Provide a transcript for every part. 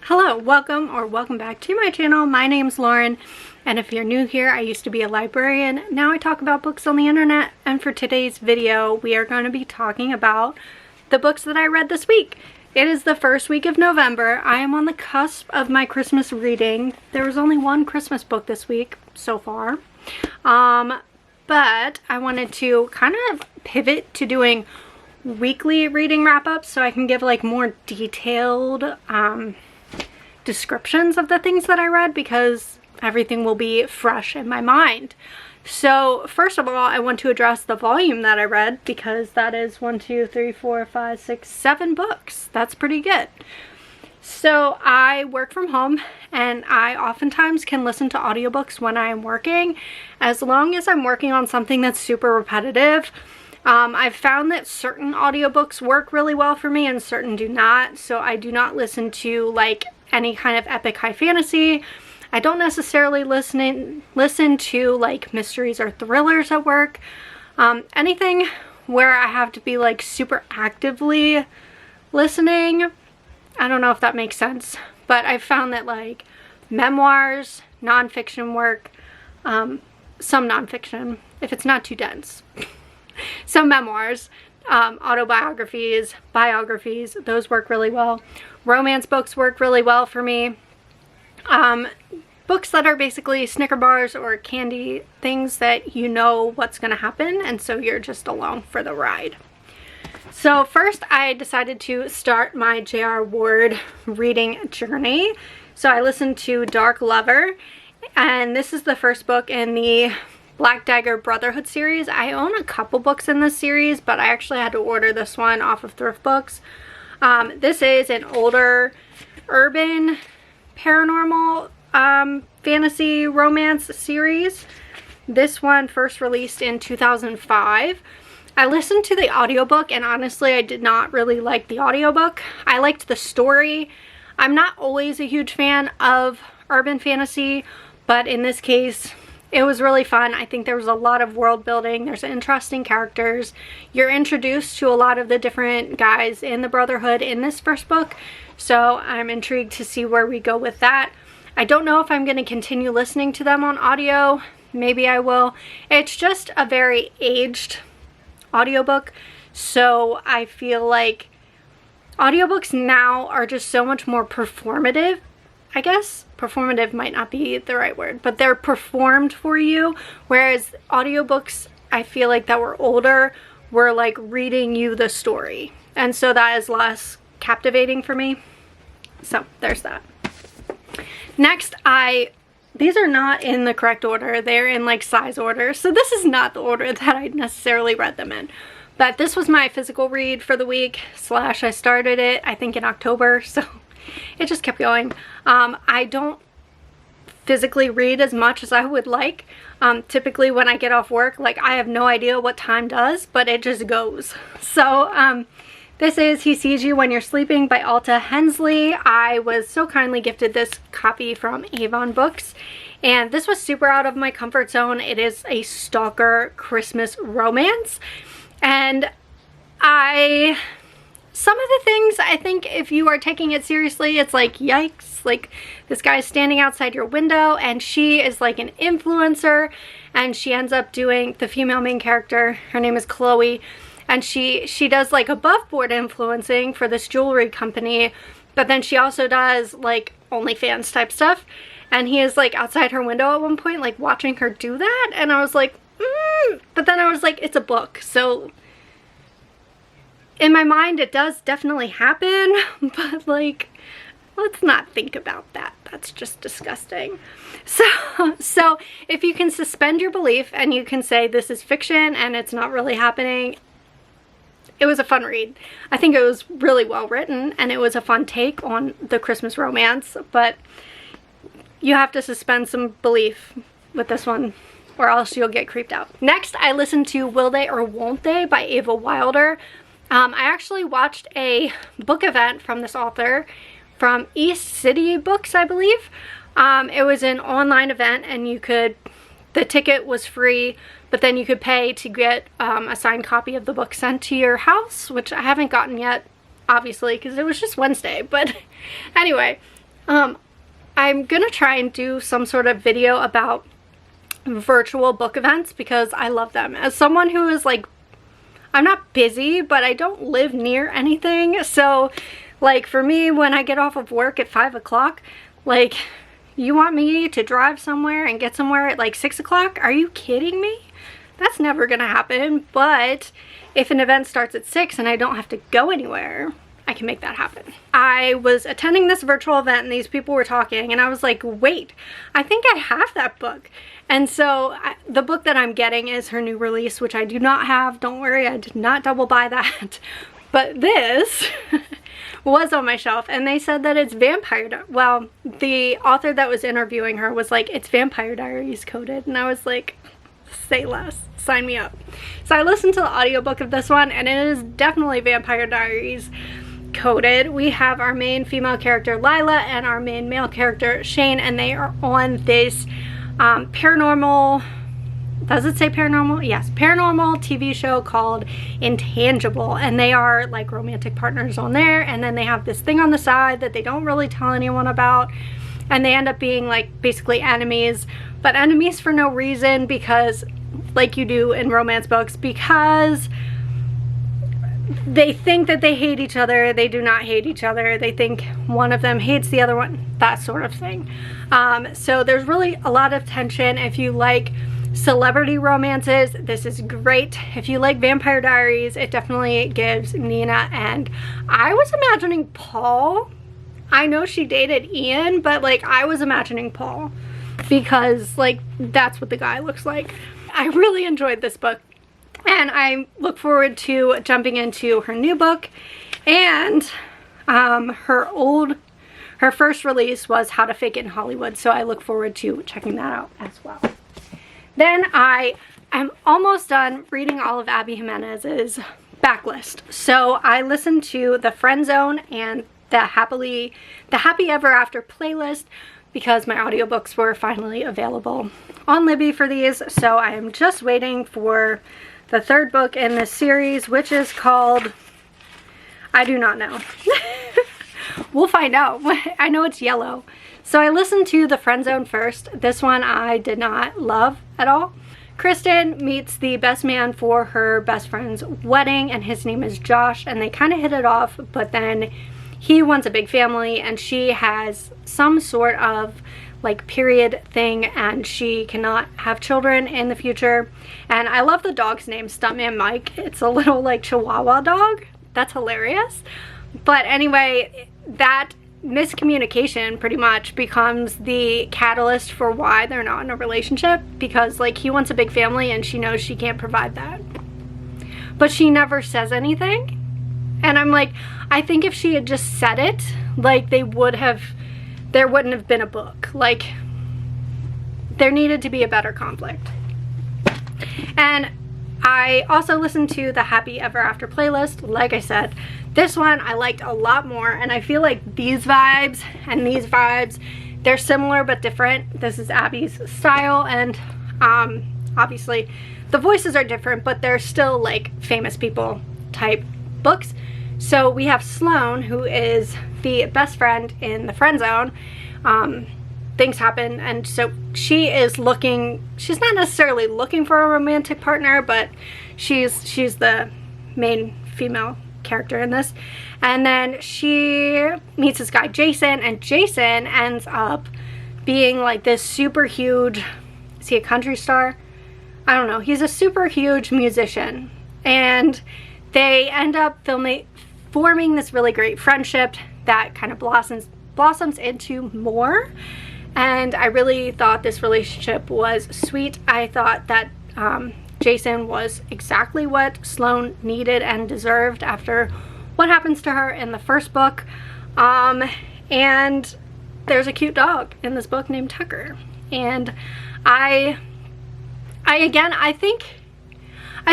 Hello, welcome back to my channel. My name's Lauren, and if you're new here, I used to be a librarian. Now I talk about books on the internet, and for today's video, we are going to be talking about the books that I read this week. It is the first week of November. I am on the cusp of my Christmas reading. There was only one Christmas book this week so far, but I wanted to kind of pivot to doing weekly reading wrap-ups so I can give like more detailed descriptions of the things that I read, because everything will be fresh in my mind. So first of all, I want to address the volume that I read, because that is 7 books. That's pretty good. So I work from home, and I oftentimes can listen to audiobooks when I am working, as long as I'm working on something that's super repetitive. I've found that certain audiobooks work really well for me and certain do not. So I do not listen to like any kind of epic high fantasy. I don't necessarily listen to like mysteries or thrillers at work. Anything where I have to be like super actively listening. I don't know if that makes sense, but I've found that like memoirs, nonfiction work, some nonfiction, if it's not too dense. Some memoirs, autobiographies, biographies, those work really well. Romance books work really well for me. Books that are basically Snicker bars or candy, things that you know what's going to happen, and so you're just along for the ride. So first I decided to start my J.R. Ward reading journey. So I listened to Dark Lover, and this is the first book in the Black Dagger Brotherhood series. I own a couple books in this series, but I actually had to order this one off of Thrift Books. This is an older urban paranormal fantasy romance series. This one first released in 2005. I listened to the audiobook, and honestly I did not really like the audiobook. I liked the story. I'm not always a huge fan of urban fantasy, but in this case it was really fun. I think there was a lot of world building. There's interesting characters. You're introduced to a lot of the different guys in the Brotherhood in this first book, so I'm intrigued to see where we go with that. I don't know if I'm going to continue listening to them on audio. Maybe I will. It's just a very aged audiobook, so I feel like audiobooks now are just so much more performative. I guess performative might not be the right word, but they're performed for you, whereas audiobooks, I feel like that were older, were like reading you the story, and so that is less captivating for me. So there's that. Next, these are not in the correct order. They're in like size order, so this is not the order that I necessarily read them in. But this was my physical read for the week, I started it I think in October, so it just kept going. I don't physically read as much as I would like. Typically when I get off work, like I have no idea what time does, but it just goes. So this is He Sees You When You're Sleeping by Alta Hensley. I was so kindly gifted this copy from Avon Books, and this was super out of my comfort zone. It is a stalker Christmas romance, and some of the things, I think if you are taking it seriously, it's like, yikes, like this guy's standing outside your window and she is like an influencer, and she ends up doing, the female main character, her name is Chloe, and she does like above board influencing for this jewelry company, but then she also does like OnlyFans type stuff, and he is like outside her window at one point like watching her do that, and I was like, but then I was like, it's a book, so in my mind it does definitely happen, but like, let's not think about that. That's just disgusting. So if you can suspend your belief and you can say this is fiction and it's not really happening, it was a fun read. I think it was really well written, and it was a fun take on the Christmas romance, but you have to suspend some belief with this one, or else you'll get creeped out. Next, I listened to Will They or Won't They by Ava Wilder. I actually watched a book event from this author from East City Books, I believe. It was an online event, and the ticket was free, but then you could pay to get a signed copy of the book sent to your house, which I haven't gotten yet, obviously, because it was just Wednesday. But anyway, I'm gonna try and do some sort of video about virtual book events because I love them. As someone who is like, I'm not busy, but I don't live near anything, so like for me, when I get off of work at 5 o'clock, like, you want me to drive somewhere and get somewhere at like 6 o'clock? Are you kidding me? That's never gonna happen. But if an event starts at 6 and I don't have to go anywhere, I can make that happen. I was attending this virtual event and these people were talking and I was like, wait, I think I have that book. And so the book that I'm getting is her new release, which I do not have. Don't worry, I did not double buy that. But this was on my shelf and they said that it's well, the author that was interviewing her was like, it's Vampire Diaries coded. And I was like, say less, sign me up. So I listened to the audiobook of this one and it is definitely Vampire Diaries coded. We have our main female character Lila and our main male character Shane, and they are on this paranormal, does it say paranormal? Yes, paranormal TV show called Intangible, and they are like romantic partners on there, and then they have this thing on the side that they don't really tell anyone about, and they end up being like basically enemies, but enemies for no reason, because like you do in romance books, because they think that they hate each other. They do not hate each other. They think one of them hates the other one, that sort of thing. So there's really a lot of tension. If you like celebrity romances, this is great. If you like Vampire Diaries, it definitely gives Nina, and I was imagining Paul. I know she dated Ian, but like I was imagining Paul because like that's what the guy looks like. I really enjoyed this book. And I look forward to jumping into her new book. And her first release was How to Fake It in Hollywood, so I look forward to checking that out as well. Then I am almost done reading all of Abby Jimenez's backlist. So I listened to the Friend Zone and the Happy Ever After playlist because my audiobooks were finally available on Libby for these. So I am just waiting for the third book in this series, which is called, I do not know. We'll find out. I know it's yellow. So I listened to The Friend Zone first. This one I did not love at all. Kristen meets the best man for her best friend's wedding, and his name is Josh, and they kind of hit it off, but then he wants a big family and she has some sort of like period thing and she cannot have children in the future. And I love the dog's name, Stuntman Mike. It's a little like Chihuahua dog. That's hilarious. But anyway, that miscommunication pretty much becomes the catalyst for why they're not in a relationship, because like he wants a big family and she knows she can't provide that, but she never says anything. And I'm like, I think if she had just said it, like there wouldn't have been a book. Like there needed to be a better conflict. And I also listened to the Happy Ever After playlist. Like I said, this one I liked a lot more, and I feel like these vibes and these vibes, they're similar but different. This is Abby's style, and obviously the voices are different, but they're still like famous people type books. So we have Sloane, who is the best friend in the Friend Zone. Things happen, and so she is looking, she's not necessarily looking for a romantic partner, but she's the main female character in this. And then she meets this guy Jason, and Jason ends up being like this super huge, is he a country star? I don't know, he's a super huge musician, and they end up forming this really great friendship that kind of blossoms into more. And I really thought this relationship was sweet. I thought that Jason was exactly what Sloane needed and deserved after what happens to her in the first book. And there's a cute dog in this book named Tucker. And I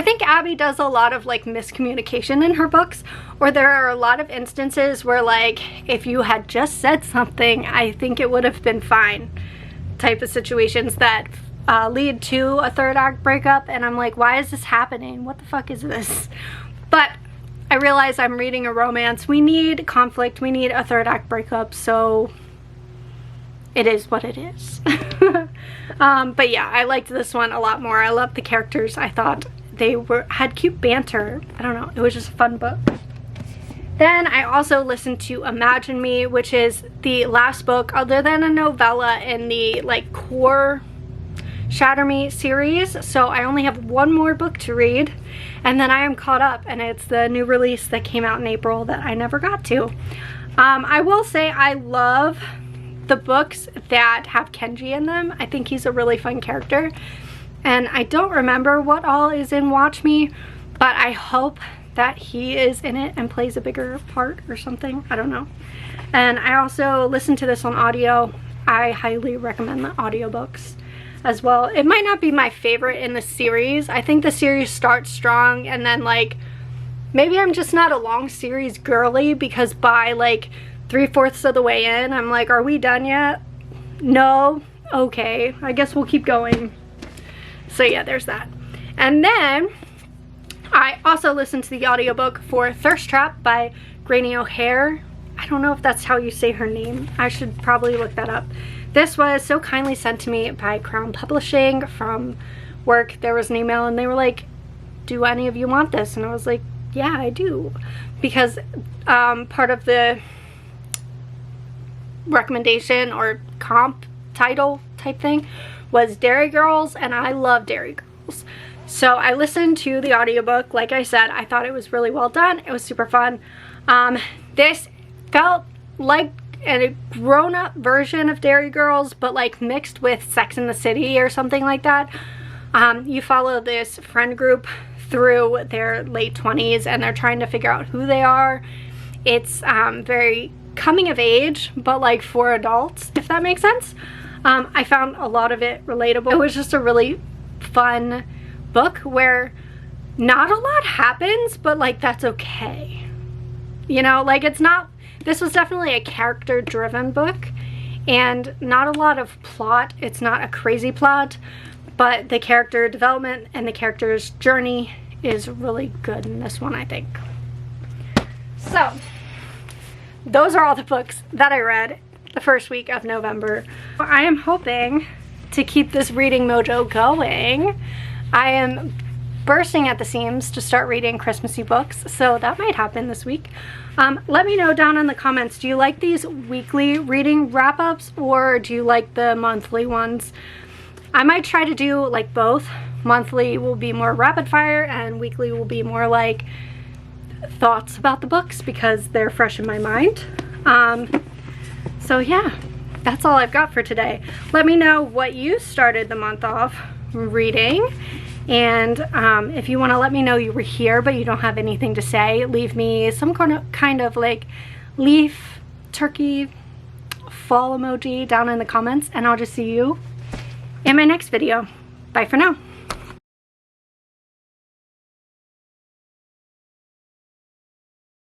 think Abby does a lot of like miscommunication in her books, or there are a lot of instances where like if you had just said something, I think it would have been fine type of situations that lead to a third act breakup, and I'm like, why is this happening? What the fuck is this? But I realize I'm reading a romance. We need conflict, we need a third act breakup, so it is what it is. But yeah, I liked this one a lot more. I loved the characters. I thought they had cute banter. I don't know, it was just a fun book. Then I also listened to Imagine Me, which is the last book other than a novella in the like core Shatter Me series. So I only have one more book to read and then I am caught up, and it's the new release that came out in April that I never got to. I will say I love the books that have Kenji in them. I think he's a really fun character, and I don't remember what all is in Watch Me, but I hope that he is in it and plays a bigger part or something. I don't know. And I also listened to this on audio. I highly recommend the audiobooks as well. It might not be my favorite in the series. I think the series starts strong, and then like maybe I'm just not a long series girly, because by like 3/4 of the way in I'm like, are we done yet? No? Okay, I guess we'll keep going. So yeah, there's that. And then I also listened to the audiobook for Thirst Trap by Granny O'Hare. I don't know if that's how you say her name. I should probably look that up. This was so kindly sent to me by Crown Publishing from work. There was an email and they were like, do any of you want this? And I was like, yeah, I do. Because part of the recommendation or comp title type thing was Dairy Girls, and I love Dairy Girls. So I listened to the audiobook. Like I said, I thought it was really well done. It was super fun. This felt like a grown-up version of Dairy Girls, but like mixed with Sex and the City or something like that. You follow this friend group through their late 20s and they're trying to figure out who they are. It's very coming of age, but like for adults, if that makes sense. I found a lot of it relatable. It was just a really fun book where not a lot happens, but like that's okay. You know, like it's not, this was definitely a character driven book and not a lot of plot. It's not a crazy plot, but the character development and the character's journey is really good in this one, I think. So those are all the books that I read the first week of November. I am hoping to keep this reading mojo going. I am bursting at the seams to start reading Christmassy books, so that might happen this week. Let me know down in the comments, do you like these weekly reading wrap-ups or do you like the monthly ones? I might try to do like both. Monthly will be more rapid fire and weekly will be more like thoughts about the books because they're fresh in my mind. So yeah, that's all I've got for today. Let me know what you started the month off reading, and if you want to let me know you were here but you don't have anything to say, leave me some kind of like leaf, turkey, fall emoji down in the comments, and I'll just see you in my next video. Bye for now.